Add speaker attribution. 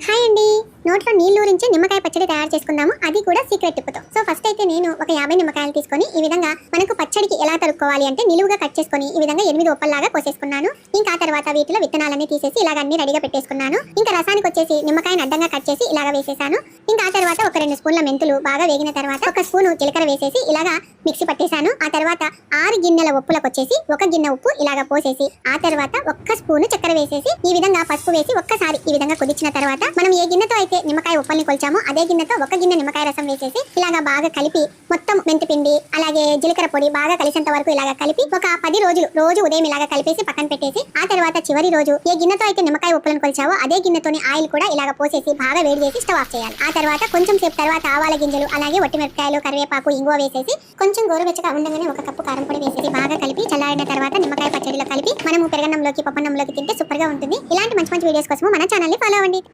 Speaker 1: Hi అండి. నోట్లో నీళ్లు ఊరించి నిమ్మకాయ పచ్చడి తయారు చేసుకుందాము, అది కూడా సీక్రెట్ టిప్తో. సో ఫస్ట్ అయితే నేను ఒక 50 నిమ్మకాయలు తీసుకొని ఈ విధంగా మనకు పచ్చడికి ఎలా తరుక్కోవాలి అంటే నిలువుగా కట్ చేసుకొని ఈ విధంగా 8 ఒప్పల్లాగా కోసేసుకున్నాను. ఇంకా తర్వాత వీటిలో విత్తనాలన్నీ తీసేసి ఇలాగ అన్ని రెడీగా పెట్టేసుకున్నాను. ఇంకా రసానికి వచ్చేసి నిమ్మకాయని అడ్డంగా కట్ చేసి ఇలాగ వేసేసాను. ఇంకా ఆ తర్వాత ఒక 2 స్పూన్ల మెంతులు బాగా వేగిన తర్వాత ఒక స్పూను జీలకర్ర వేసేసి ఇలాగా మిక్సీ పట్టేశాను. ఆ తర్వాత 6 గిన్నెల ఉప్పులకు వచ్చేసి 1 గిన్నె ఉప్పు ఇలాగా పోసేసి ఆ తర్వాత 1 స్పూను చక్కెర వేసేసి ఈ విధంగా పసుపు వేసి ఒక్కసారి ఈ విధంగా కుదించిన తర్వాత మనం ఏ గిన్నెతో అయితే నిమ్మకాయ ఉప్పల్ని కొల్చామో అదే గిన్నెతో 1 గిన్నె నిమ్మకాయ రసం వేసేసి ఇలాగా బాగా కలిపి మొత్తం మెంతి పిండి అలాగే జీలకర్ర పొడి బాగా కలిసేంత వరకు ఇలాగా కలిపి ఒక 10 రోజులు రోజు ఉదయం ఇలాగా కలిపేసి పక్కన పెట్టేసి ఆ తర్వాత చివరి రోజు ఏ గిన్నెతో అయితే నిమ్మకాయ ఉప్పలను కొల్చావో అదే గిన్నెతోని ఆయిల్ కూడా ఇలాగా పోసేసి బాగా వేడి చేసి స్టవ్ ఆఫ్ చేయాలి. ఆ తర్వాత కొంచెం సేపు తర్వాత ఆవాల గింజలు అలాగే వట్టిమిరపకాయలు కరివేపాకు ఇంగువ వేసేసి కొంచెం గోరువెచ్చగా ఉండగానే 1 కప్పు కారం పొడి వేసేసి బాగా కలిపి చల్లారిన తర్వాత నిమ్మకాయ పచ్చడిలో కలిపి మనము పెరగన్నంలోకి పప్పన్నంలోకి తింటే సూపర్ గా ఉంటుంది. ఇలాంటి మంచి మంచి వీడియోస్ కోసం మన ఛానల్ ని ఫాలో అవ్వండి.